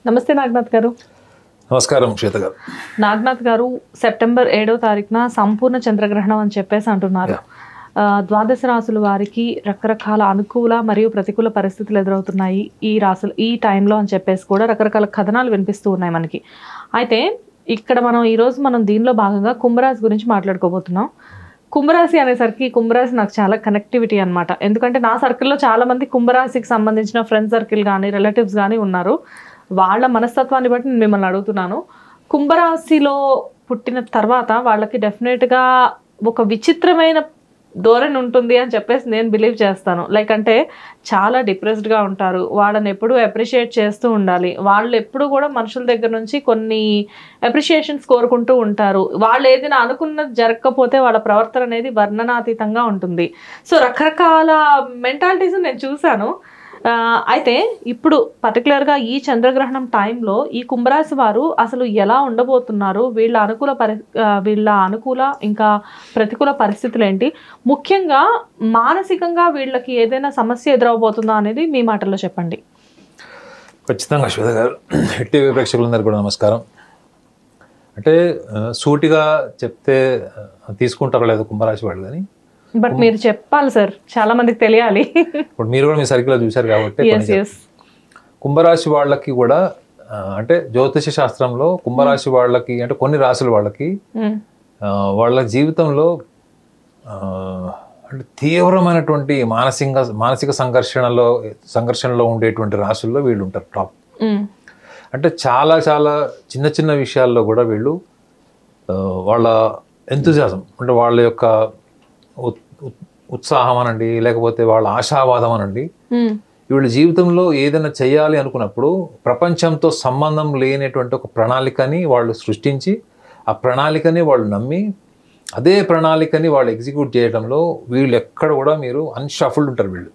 నమస్తే నాగనాథ్ గారు. నమస్కారం శ్వేత గారు. నాగనాథ్ గారు, సెప్టెంబర్ 7వ తారీఖున సంపూర్ణ చంద్రగ్రహణం అని చెప్పేసి అంటున్నారు. ద్వాదశ రాశుల వారికి రకరకాల అనుకూల మరియు ప్రతికూల పరిస్థితులు ఎదురవుతున్నాయి ఈ టైంలో అని చెప్పేసి కూడా రకరకాల కథనాలు వినిపిస్తూ ఉన్నాయి మనకి. అయితే ఇక్కడ ఈరోజు మనం దీనిలో భాగంగా కుంభరాశి గురించి మాట్లాడుకోబోతున్నాం. కుంభరాశి అనేసరికి కుంభరాశి నాకు చాలా కనెక్టివిటీ అనమాట. ఎందుకంటే నా సర్కిల్లో చాలామంది కుంభరాశికి సంబంధించిన ఫ్రెండ్ సర్కిల్ కానీ రిలేటివ్స్ కానీ ఉన్నారు. వాళ్ళ మనస్తత్వాన్ని బట్టి నేను మిమ్మల్ని అడుగుతున్నాను. కుంభరాశిలో పుట్టిన తర్వాత వాళ్ళకి డెఫినెట్గా ఒక విచిత్రమైన ధోరణి ఉంటుంది అని చెప్పేసి నేను బిలీవ్ చేస్తాను. అంటే చాలా డిప్రెస్డ్గా ఉంటారు. వాళ్ళని ఎప్పుడూ అప్రిషియేట్ చేస్తూ ఉండాలి. వాళ్ళు ఎప్పుడు కూడా మనుషుల దగ్గర నుంచి కొన్ని అప్రిషియేషన్స్ కోరుకుంటూ ఉంటారు. వాళ్ళు ఏదైనా అనుకున్నది జరగకపోతే వాళ్ళ ప్రవర్తన అనేది వర్ణనాతీతంగా ఉంటుంది. సో రకరకాల మెంటాలిటీస్ నేను చూశాను. అయితే ఇప్పుడు పర్టికులర్గా ఈ చంద్రగ్రహణం టైంలో ఈ కుంభరాశి వారు అసలు ఎలా ఉండబోతున్నారు, వీళ్ళ అనుకూల ఇంకా ప్రతికూల పరిస్థితులు ఏంటి, ముఖ్యంగా మానసికంగా వీళ్ళకి ఏదైనా సమస్య ఎదురవబోతుందా అనేది మీ మాటల్లో చెప్పండి. ఖచ్చితంగా శ్వేత గారు. టీవీ ప్రేక్షకులందరికీ కూడా నమస్కారం. అంటే సూటిగా చెప్తే తీసుకుంటారో లేదో కుంభరాశి వాళ్ళు, కానీ బట్ మీరు చెప్పాలి సార్, చాలా మందికి తెలియాలి. ఇప్పుడు మీరు కూడా మీ సర్కిల్లో చూశారు కాబట్టి కుంభరాశి వాళ్ళకి కూడా అంటే జ్యోతిష శాస్త్రంలో కుంభరాశి వాళ్ళకి అంటే కొన్ని రాశుల వాళ్ళకి వాళ్ళ జీవితంలో అంటే తీవ్రమైనటువంటి మానసిక సంఘర్షణలో ఉండేటువంటి రాశుల్లో వీళ్ళు ఉంటారు టాప్. అంటే చాలా చాలా చిన్న చిన్న విషయాల్లో కూడా వీళ్ళు వాళ్ళ ఎంతూజియాజం అంటే వాళ్ళ యొక్క ఉత్సాహం అనండి, లేకపోతే వాళ్ళ ఆశావాదం అనండి, వీళ్ళ జీవితంలో ఏదైనా చేయాలి అనుకున్నప్పుడు ప్రపంచంతో సంబంధం లేనటువంటి ఒక ప్రణాళికని వాళ్ళు సృష్టించి ఆ ప్రణాళికని వాళ్ళు నమ్మి అదే ప్రణాళికని వాళ్ళు ఎగ్జిక్యూట్ చేయడంలో వీళ్ళు ఎక్కడ కూడా మీరు అన్షఫుల్డ్ ఉంటారు. వీళ్ళు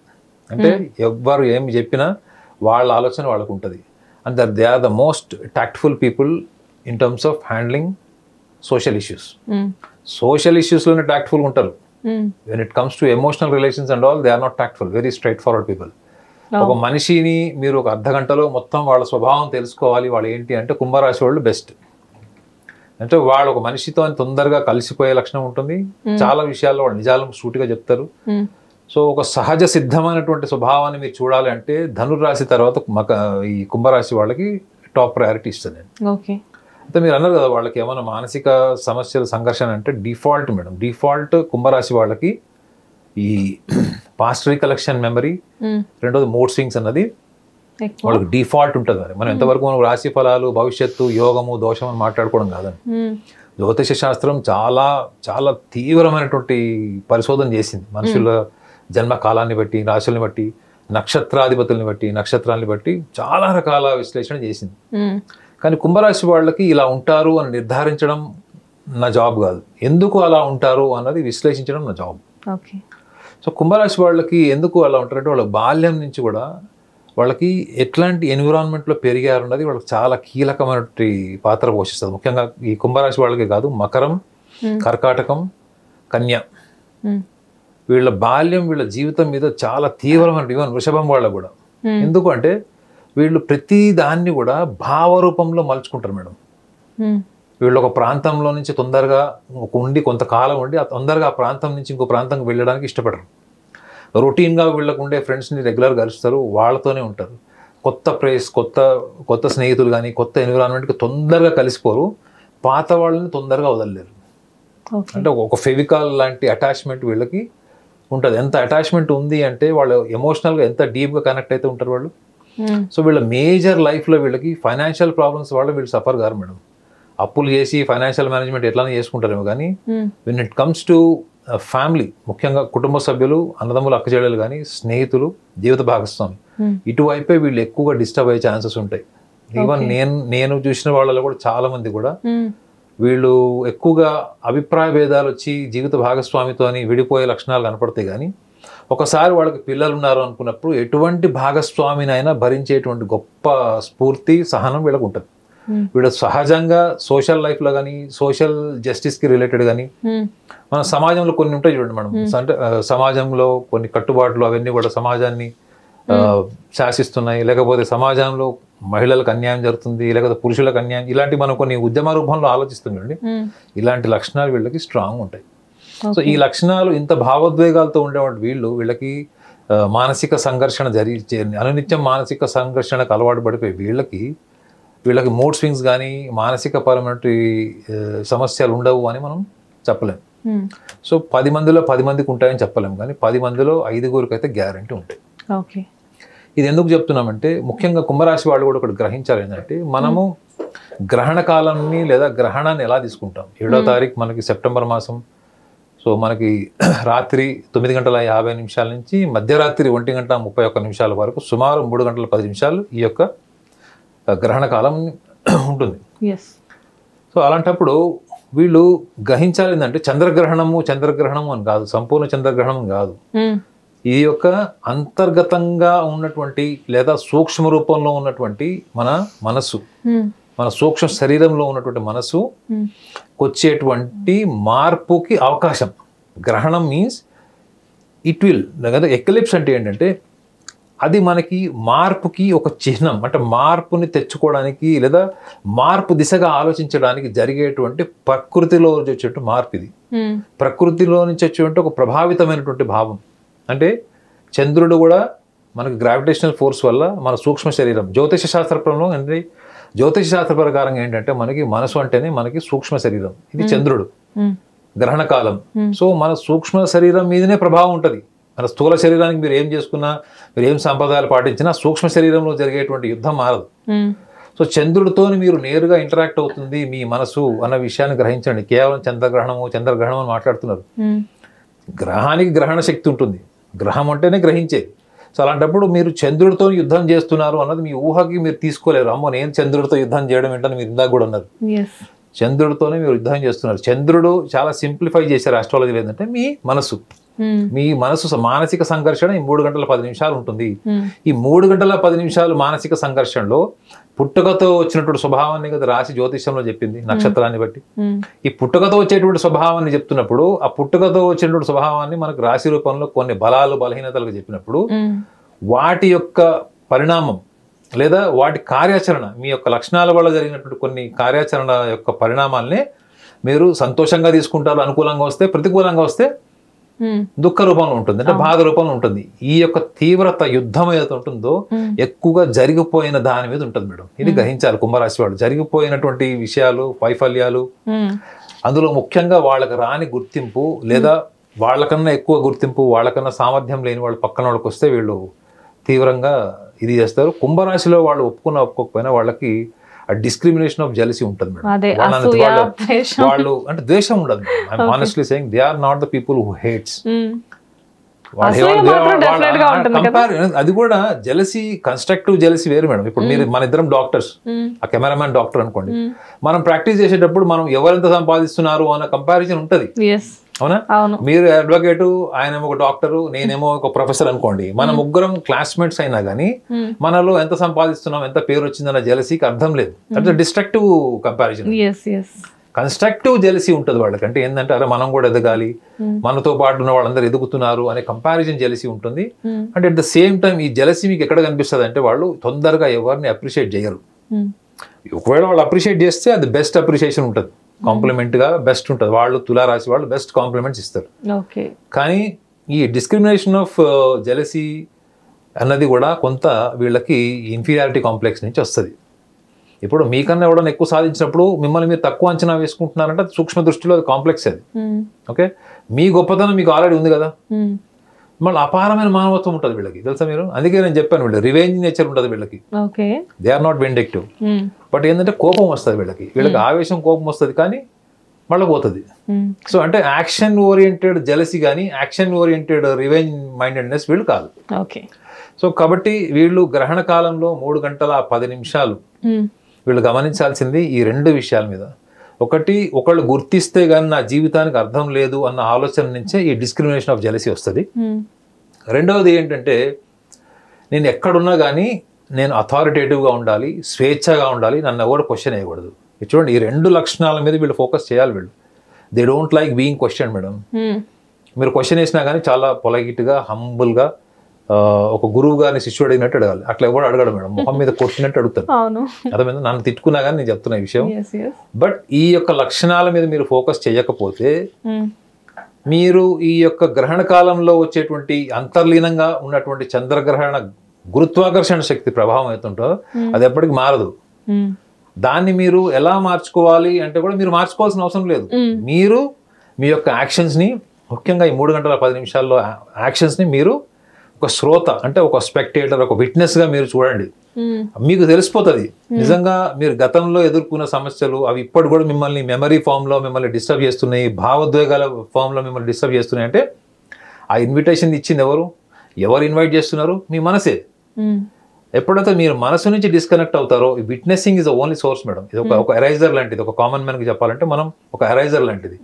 అంటే ఎవ్వరు ఏమి చెప్పినా వాళ్ళ ఆలోచన వాళ్ళకు ఉంటుంది. And they are the most tactful people in terms of handling social issues. Social ఇష్యూస్లోనే టాక్ట్ఫుల్గా ఉంటారు. When it comes to emotional relations and all, they are not tactful, very straightforward people. ఒక మనిషిని మీరు ఒక అర్ధ గంటలో మొత్తం వాళ్ళ స్వభావం తెలుసుకోవాలి, వాళ్ళు ఏంటి అంటే కుంభరాశి వాళ్ళు బెస్ట్. అంటే వాళ్ళు ఒక మనిషితో తొందరగా కలిసిపోయే లక్షణం ఉంటుంది. చాలా విషయాల్లో వాళ్ళు నిజాలను సూటిగా చెప్తారు. సో ఒక సహజ సిద్ధమైనటువంటి స్వభావాన్ని మీరు చూడాలి అంటే ధనుర్రాశి తర్వాత ఈ కుంభరాశి వాళ్ళకి టాప్ ప్రయారిటీ ఇస్తాను నేను. అయితే మీరు అన్నారు కదా వాళ్ళకి ఏమైనా మానసిక సమస్యలు సంఘర్షణ అంటే డిఫాల్ట్ మేడం, డిఫాల్ట్ కుంభరాశి వాళ్ళకి ఈ పాస్ట్ రీకలెక్షన్ మెమరీ, రెండోది మూడ్ స్వింగ్స్ అన్నది వాళ్ళకి డిఫాల్ట్ ఉంటుంది. మనం ఎంతవరకు మనం రాశి ఫలాలు, భవిష్యత్తు, యోగము, దోషం అని మాట్లాడుకోవడం కాదని. జ్యోతిష శాస్త్రం చాలా చాలా తీవ్రమైనటువంటి పరిశోధన చేసింది. మనుషుల జన్మ కాలాన్ని బట్టి, రాశుల్ని బట్టి, నక్షత్రాధిపతుల్ని బట్టి, నక్షత్రాన్ని బట్టి చాలా రకాల విశ్లేషణ చేసింది. కానీ కుంభరాశి వాళ్ళకి ఇలా ఉంటారు అని నిర్ధారించడం నా జాబ్ కాదు, ఎందుకు అలా ఉంటారు అన్నది విశ్లేషించడం నా జాబ్. సో కుంభరాశి వాళ్ళకి ఎందుకు అలా ఉంటారంటే వాళ్ళ బాల్యం నుంచి కూడా వాళ్ళకి ఎట్లాంటి ఎన్విరాన్మెంట్లో పెరిగారు అన్నది వాళ్ళకి చాలా కీలకమైనటువంటి పాత్ర పోషిస్తుంది. ముఖ్యంగా ఈ కుంభరాశి వాళ్ళకి కాదు, మకరం, కర్కాటకం, కన్య, వీళ్ళ బాల్యం వీళ్ళ జీవితం మీద చాలా తీవ్రమైన, ఈవెన్ వృషభం వాళ్ళకు కూడా. ఎందుకు అంటే వీళ్ళు ప్రతి దాన్ని కూడా భావరూపంలో మలుచుకుంటారు మేడం. వీళ్ళు ఒక ప్రాంతంలో నుంచి తొందరగా కొంతకాలం ఉండి తొందరగా ఆ ప్రాంతం నుంచి ఇంకో ప్రాంతంకి వెళ్ళడానికి ఇష్టపడరు. రొటీన్గా వీళ్ళకు ఉండే ఫ్రెండ్స్ని రెగ్యులర్గా కలుస్తారు, వాళ్ళతోనే ఉంటారు. కొత్త ప్లేస్, కొత్త స్నేహితులు కానీ కొత్త ఎన్విరాన్మెంట్కి తొందరగా కలిసిపోరు. పాత వాళ్ళని తొందరగా వదలలేరు. అంటే ఒక ఫెవికాల్ లాంటి అటాచ్మెంట్ వీళ్ళకి ఉంటుంది. ఎంత అటాచ్మెంట్ ఉంది అంటే వాళ్ళు ఎమోషనల్గా ఎంత డీప్గా కనెక్ట్ అయితే ఉంటారు వాళ్ళు. సో వీళ్ళ మేజర్ లైఫ్లో వీళ్ళకి ఫైనాన్షియల్ ప్రాబ్లమ్స్ వల్ల వీళ్ళు సఫర్ కారు మేడం. అప్పులు చేసి ఫైనాన్షియల్ మేనేజ్మెంట్ ఎట్లానే చేసుకుంటారేమో, కానీ when it comes to family, ముఖ్యంగా కుటుంబ సభ్యులు, అన్నదమ్ములు, అక్కచెల్లెలు కానీ స్నేహితులు, జీవిత భాగస్వామి, ఇటువైపే వీళ్ళు ఎక్కువగా డిస్టర్బ్ అయ్యే ఛాన్సెస్ ఉంటాయి. ఈవెన్ నేను చూసిన వాళ్ళలో కూడా చాలా మంది కూడా వీళ్ళు ఎక్కువగా అభిప్రాయ భేదాలు వచ్చి జీవిత భాగస్వామితో విడిపోయే లక్షణాలు కనపడతాయి. కానీ ఒకసారి వాళ్ళకి పిల్లలు ఉన్నారు అనుకున్నప్పుడు ఎటువంటి భాగస్వామినైనా భరించేటువంటి గొప్ప స్ఫూర్తి, సహనం వీళ్ళకు ఉంటుంది. వీళ్ళు సహజంగా సోషల్ లైఫ్లో కానీ సోషల్ జస్టిస్కి రిలేటెడ్ కానీ మన సమాజంలో కొన్ని ఉంటాయి చూడండి మనం. అంటే సమాజంలో కొన్ని కట్టుబాట్లు అవన్నీ కూడా సమాజాన్ని శాసిస్తున్నాయి, లేకపోతే సమాజంలో మహిళలకు అన్యాయం జరుగుతుంది, లేకపోతే పురుషులకు అన్యాయం, ఇలాంటి మనం కొన్ని ఉద్యమ రూపంలో ఆలోచిస్తుంది. ఇలాంటి లక్షణాలు వీళ్ళకి స్ట్రాంగ్ ఉంటాయి. సో ఈ లక్షణాలు ఇంత భావోద్వేగాలతో ఉండేవాళ్ళు వీళ్ళకి మానసిక సంఘర్షణ అనునిత్యం మానసిక సంఘర్షణకు అలవాటు పడిపోయి వీళ్ళకి మూడ్ స్వింగ్స్ కానీ మానసిక పరమైన సమస్యలు ఉండవు అని మనం చెప్పలేం. సో 10 మందిలో 10 మందికి ఉంటాయని చెప్పలేం, కానీ 10 మందిలో 5గురికి అయితే గ్యారంటీ ఉంటాయి. ఓకే, ఇది ఎందుకు చెప్తున్నామంటే ముఖ్యంగా కుంభరాశి వాళ్ళు కూడా ఒకటి గ్రహించాలి ఏంటంటే, మనము గ్రహణ కాలాన్ని లేదా గ్రహణాన్ని ఎలా తీసుకుంటాం. 7వ తారీఖు మనకి సెప్టెంబర్ మాసం. సో మనకి రాత్రి 9:50 నుంచి మధ్యరాత్రి 1:31 వరకు సుమారు 3:10 ఈ యొక్క గ్రహణ కాలం ఉంటుంది. సో అలాంటప్పుడు వీళ్ళు గ్రహించాలి ఏంటంటే, చంద్రగ్రహణము అని కాదు, సంపూర్ణ చంద్రగ్రహణం కాదు. ఈ యొక్క అంతర్గతంగా ఉన్నటువంటి లేదా సూక్ష్మ రూపంలో ఉన్నటువంటి మన మనసు, మన సూక్ష్మ శరీరంలో ఉన్నటువంటి మనసు వచ్చేటువంటి మార్పుకి అవకాశం. గ్రహణం మీన్స్ ఇట్ విల్, లేదా ఎక్లిప్స్ అంటే ఏంటంటే అది మనకి మార్పుకి ఒక చిహ్నం. అంటే మార్పుని తెచ్చుకోవడానికి లేదా మార్పు దిశగా ఆలోచించడానికి జరిగేటువంటి ప్రకృతిలో వచ్చేటువంటి మార్పు ఇది. ప్రకృతిలో నుంచి వచ్చేటువంటి ఒక ప్రభావితమైనటువంటి భావం. అంటే చంద్రుడు కూడా మనకి గ్రావిటేషనల్ ఫోర్స్ వల్ల మన సూక్ష్మ శరీరం, జ్యోతిష శాస్త్రంలో అంటే జ్యోతిష శాస్త్ర ప్రకారంగా ఏంటంటే మనకి మనసు అంటేనే మనకి సూక్ష్మ శరీరం. ఇది చంద్రుడు గ్రహణ కాలం. సో మన సూక్ష్మ శరీరం మీదనే ప్రభావం ఉంటుంది. మన స్థూల శరీరానికి మీరు ఏం చేసుకున్నా, మీరు ఏం సంప్రదాయాలు పాటించినా సూక్ష్మ శరీరంలో జరిగేటువంటి యుద్ధం మారదు. సో చంద్రుడితో మీరు నేరుగా ఇంటరాక్ట్ అవుతుంది మీ మనసు అన్న విషయాన్ని గ్రహించండి. కేవలం చంద్రగ్రహణం అని మాట్లాడుతున్నారు. గ్రహానికి గ్రహణ శక్తి ఉంటుంది. గ్రహం అంటేనే గ్రహించేది. సో అలాంటప్పుడు మీరు చంద్రుడితో యుద్ధం చేస్తున్నారు అన్నది మీ ఊహకి మీరు తీసుకోలేరు. అమ్మో నేను చంద్రుడితో యుద్ధం చేయడం ఏంటని మీరు ఇందాక కూడా అన్నారు. చంద్రుడితోనే మీరు యుద్ధం చేస్తున్నారు. చంద్రుడు చాలా సింప్లిఫై చేశారు ఆస్ట్రాలజీలో ఏంటంటే మీ మనసు. మీ మనసు మానసిక సంఘర్షణ ఈ 3:10 ఉంటుంది. ఈ 3:10 మానసిక సంఘర్షణలో పుట్టుకతో వచ్చినటువంటి స్వభావాన్ని కదా రాశి జ్యోతిష్యంలో చెప్పింది, నక్షత్రాన్ని బట్టి. ఈ పుట్టుకతో వచ్చేటువంటి స్వభావాన్ని చెప్తున్నప్పుడు ఆ పుట్టుకతో వచ్చేటువంటి స్వభావాన్ని మనకు రాశి రూపంలో కొన్ని బలాలు బలహీనతలు చెప్పినప్పుడు వాటి యొక్క పరిణామం లేదా వాటి కార్యాచరణ, మీ యొక్క లక్షణాల వల్ల జరిగినటువంటి కొన్ని కార్యాచరణ యొక్క పరిణామాలనే మీరు సంతోషంగా తీసుకుంటారు. అనుకూలంగా వస్తే, ప్రతికూలంగా వస్తే దుఃఖ రూపంలో ఉంటుంది, అంటే బాధ రూపంలో ఉంటుంది. ఈ యొక్క తీవ్రత యుద్ధం ఏదైతే ఉంటుందో ఎక్కువగా జరిగిపోయిన దాని మీద ఉంటుంది మేడం. ఇది గ్రహించాలి కుంభరాశి వాళ్ళు. జరిగిపోయినటువంటి విషయాలు, వైఫల్యాలు, అందులో ముఖ్యంగా వాళ్ళకి రాని గుర్తింపు లేదా వాళ్ళకన్నా ఎక్కువ గుర్తింపు, వాళ్ళకన్నా సామర్థ్యం లేని వాళ్ళు పక్కన వాళ్ళకి వస్తే వీళ్ళు తీవ్రంగా ఇది చేస్తారు. కుంభరాశిలో వాళ్ళు ఒప్పుకోకపోయినా వాళ్ళకి డిస్క్రిమినేషన్ ఆఫ్ జెలసీ ఉంటుంది మేడం. వాళ్ళు అంటే ద్వేషం ఉండదు. I'm honestly saying they are not the people who hates. అది కూడా జెలసీ, కన్స్ట్రక్టివ్ జెలసీ వేరు మేడం. ఇప్పుడు మీరు మన ఇద్దరం డాక్టర్స్, ఆ కెమెరామ్యాన్ డాక్టర్ అనుకోండి, మనం ప్రాక్టీస్ చేసేటప్పుడు మనం ఎవరెంత సంపాదిస్తున్నారు అన్న కంపారిజన్ ఉంటది, అవునా? మీరు అడ్వకేటు, ఆయన ఒక డాక్టరు, నేనేమో ఒక ప్రొఫెసర్ అనుకోండి. మన ముగ్గురం క్లాస్మేట్స్ అయినా కానీ మనలో ఎంత సంపాదిస్తున్నాం, ఎంత పేరు వచ్చిందన్న జెలసీకి అర్థం లేదు. అంటే డిస్ట్రక్టివ్ కంపారిజన్. కన్స్ట్రక్టివ్ జెలసీ ఉంటుంది వాళ్ళకి. అంటే ఏంటంటే అరే మనం కూడా ఎదగాలి, మనతో పాటు ఉన్న వాళ్ళందరూ ఎదుగుతున్నారు అనే కంపారిజన్ జెలసీ ఉంటుంది. అంటే అట్ ద సేమ్ టైం ఈ జెలసీ మీకు ఎక్కడ కనిపిస్తుంది అంటే వాళ్ళు తొందరగా ఎవరిని అప్రిషియేట్ చేయరు. ఒకవేళ వాళ్ళు అప్రిషియేట్ చేస్తే అది బెస్ట్ అప్రిషియేషన్ ఉంటుంది, కాంప్లిమెంట్ గా బెస్ట్ ఉంటుంది. వాళ్ళు తులారాశి వాళ్ళు బెస్ట్ కాంప్లిమెంట్స్ ఇస్తారు. కానీ ఈ డిస్క్రిమినేషన్ ఆఫ్ జెలసీ అన్నది కూడా కొంత వీళ్ళకి ఇన్ఫీరియారిటీ కాంప్లెక్స్ నుంచి వస్తుంది. ఇప్పుడు మీకన్నా ఎవడన్నా ఎక్కువ సాధించినప్పుడు మిమ్మల్ని మీరు తక్కువ అంచనా వేసుకుంటున్నారంటే సూక్ష్మ దృష్టిలో అది కాంప్లెక్స్ అది. ఓకే, మీ గొప్పతనం మీకు ఆల్రెడీ ఉంది కదా. మళ్ళీ అపారమైన మానవత్వం ఉంటుంది వీళ్ళకి, తెలుసా మీరు. అందుకే నేను చెప్పాను వీళ్ళు రివెంజ్ నేచర్ ఉంటుంది వీళ్ళకి. They are not vindictive. But ఏంటంటే కోపం వస్తుంది వీళ్ళకి. ఆవేశం, కోపం వస్తుంది, కానీ మళ్ళీ పోతుంది. సో అంటే యాక్షన్ ఓరియంటెడ్ జెలసీ కానీ యాక్షన్ ఓరియంటెడ్ రివెంజ్ మైండెడ్నెస్ వీళ్ళు కాదు. సో కాబట్టి వీళ్ళు గ్రహణ కాలంలో 3:10 వీళ్ళు గమనించాల్సింది ఈ 2 విషయాల మీద. ఒకటి, ఒకళ్ళు గుర్తిస్తే కానీ నా జీవితానికి అర్థం లేదు అన్న ఆలోచన నుంచే ఈ డిస్క్రిమినేషన్ ఆఫ్ జెలసీ వస్తుంది. రెండవది ఏంటంటే నేను ఎక్కడున్నా కానీ నేను అథారిటేటివ్గా ఉండాలి, స్వేచ్ఛగా ఉండాలి, నన్ను ఎవరు క్వశ్చన్ వేయకూడదు. చూడండి, ఈ 2 లక్షణాల మీద వీళ్ళు ఫోకస్ చేయాలి. వీళ్ళు they don't like being question madam. మీరు క్వశ్చన్ వేసినా కానీ చాలా పొలైట్గా, హంబుల్గా ఒక గురువు గారిని శిష్యుడు అడిగినట్టు అడగాలి. అట్లా ఎవరు అడగడం మేడం, మొహం మీద కొట్టినట్టు అడుగుతారు. అర్థమైందా? నన్ను తిట్టుకున్నా కానీ నేను చెప్తున్న ఈ విషయం. బట్ ఈ యొక్క లక్షణాల మీద మీరు ఫోకస్ చేయకపోతే మీరు ఈ యొక్క గ్రహణ కాలంలో వచ్చేటువంటి అంతర్లీనంగా ఉన్నటువంటి చంద్రగ్రహణ గురుత్వాకర్షణ శక్తి ప్రభావం అవుతుంటో అది ఎప్పటికి మారదు. దాన్ని మీరు ఎలా మార్చుకోవాలి అంటే కూడా మీరు మార్చుకోవాల్సిన అవసరం లేదు. మీరు మీ యొక్క యాక్షన్స్ ని, ముఖ్యంగా ఈ 3 గంటల 10 నిమిషాల్లో యాక్షన్స్ ని మీరు ఒక శ్రోత అంటే ఒక స్పెక్టేటర్, ఒక విట్నెస్ గా మీరు చూడండి. మీకు తెలిసిపోతుంది నిజంగా మీరు గతంలో ఎదుర్కొన్న సమస్యలు అవి ఇప్పటి కూడా మిమ్మల్ని మెమరీ ఫామ్ లో మిమ్మల్ని డిస్టర్బ్ చేస్తున్నాయి, భావోద్వేగాల ఫామ్ లో మిమ్మల్ని డిస్టర్బ్ చేస్తున్నాయి. అంటే ఆ ఇన్విటేషన్ ఇచ్చింది ఎవరు ఇన్వైట్ చేస్తున్నారు? మీ మనసే. ఎప్పుడైతే మీరు మనసు నుంచి డిస్కనెక్ట్ అవుతారో, ఈ witnessing is only source madam. ఇది ఒక ఎరైజర్ లాంటిది. ఒక కామన్ మ్యాన్ కి చెప్పాలంటే మనం ఒక ఎరైజర్ లాంటిది.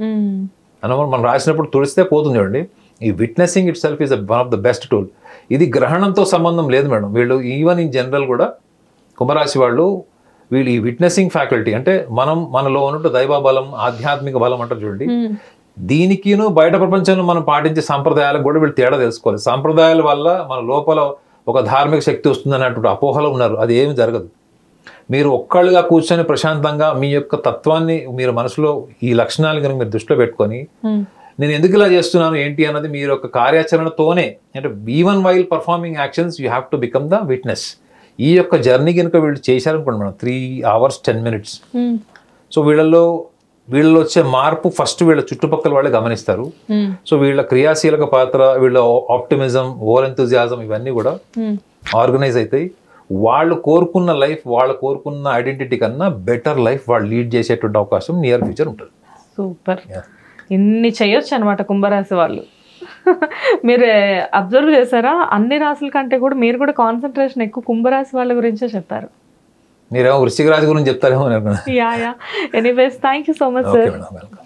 మనం రాసినప్పుడు తుడిస్తే పోతుంది చూడండి. ఈ witnessing it self is one of the best tool. ఇది గ్రహణంతో సంబంధం లేదు మేడం. వీళ్ళు ఈవెన్ ఇన్ జనరల్ కూడా కుంభరాశి వాళ్ళు వీళ్ళు ఈ విట్నెసింగ్ ఫ్యాకల్టీ అంటే మనలో ఉన్నట్టు దైవ బలం, ఆధ్యాత్మిక బలం అంటారు చూడండి. దీనికిను బయట ప్రపంచంలో మనం పాటించే సాంప్రదాయాలకు కూడా వీళ్ళు తేడా తెలుసుకోవాలి. సాంప్రదాయాల వల్ల మన లోపల ఒక ధార్మిక శక్తి వస్తుంది అన్నటువంటి అపోహలు ఉన్నారు. అది ఏమి జరగదు. మీరు ఒక్కళ్ళుగా కూర్చొని ప్రశాంతంగా మీ యొక్క తత్వాన్ని మీరు మనసులో ఈ లక్షణాలు కనుక మీరు దృష్టిలో పెట్టుకొని నేను ఎందుకు ఇలా చేస్తున్నాను ఏంటి అన్నది మీరు యొక్క కార్యాచరణతోనే, అంటే even while performing actions you have to become the witness. ఈ యొక్క జర్నీ కనుక వీళ్ళు చేశారనుకోండి మనం 3 hours 10 minutes. సో వీళ్ళలో వచ్చే మార్పు ఫస్ట్ వీళ్ళ చుట్టుపక్కల వాళ్ళే గమనిస్తారు. సో వీళ్ళ క్రియాశీలక పాత్ర, వీళ్ళ ఆప్టిమిజం, ఓవర్ ఎంతూజియాజం ఇవన్నీ కూడా ఆర్గనైజ్ అవుతాయి. వాళ్ళు కోరుకున్న లైఫ్, వాళ్ళు కోరుకున్న ఐడెంటిటీ కన్నా బెటర్ లైఫ్ వాళ్ళు లీడ్ చేసేటువంటి అవకాశం నియర్ ఫ్యూచర్ ఉంటుంది. సూపర్. ఇన్ని చేయొచ్చు అనమాట కుంభరాశి వాళ్ళు. మీరు అబ్జర్వ్ చేశారా? అన్ని రాశుల కంటే కూడా మీరు కూడా కాన్సన్ట్రేషన్ ఎక్కువ కుంభరాశి వాళ్ళ గురించే చెప్పారు. మీరేమో వృశ్చిక రాశి గురించి చెప్తారేమో. Anyways thank you so much sir.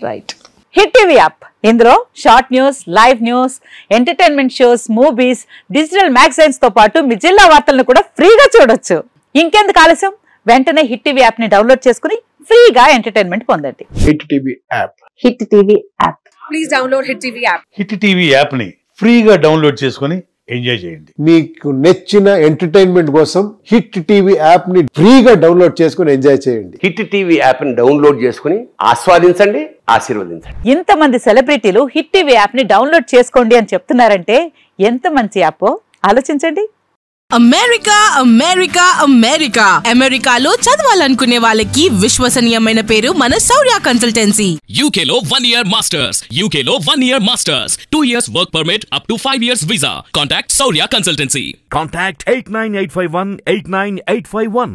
Right. Hit TV app, ఇందులో short news, live news, entertainment shows, movies, digital magazines తో పాటు మీ జిల్లా వార్తలను కూడా ఫ్రీగా చూడొచ్చు. ఇంకెందుకు ఆలస్యం, వెంటనే హిట్ టీవీ యాప్ ని డౌన్లోడ్ చేసుకుని ఫ్రీగా ఎంటర్టైన్మెంట్ పొందండి. Hit TV app. Hit TV app. Please download hit TV app. Hit TV app ని ఫ్రీగా డౌన్లోడ్ చేసుకుని ఎంజాయ్ చేయండి. మీకు నచ్చిన ఎంటర్టైన్మెంట్ కోసం హిట్ టీవీ యాప్ ని ఫ్రీగా డౌన్లోడ్ చేసుకుని ఎంజాయ్ చేయండి. హిట్ టీవీ యాప్ ని డౌన్లోడ్ చేసుకుని ఆస్వాదించండి, ఆశీర్వదించండి. ఇంతమంది సెలబ్రిటీలు హిట్ టీవీ యాప్ ని డౌన్లోడ్ చేసుకోండి అని చెప్తున్నారంటే ఎంత మంచి యాప్ ఆలోచించండి. అమెరికా అమెరికా అమెరికా అమెరికాలో చదవాలనుకునే వాళ్ళకి విశ్వసనీయమైన పేరు మన శౌర్య కన్సల్టెన్సీ. UK లో 1 year masters, UK లో 1 year masters, 2 years work permit up to 5 years visa. Contact Shaurya Consultancy. Contact 89851 89851.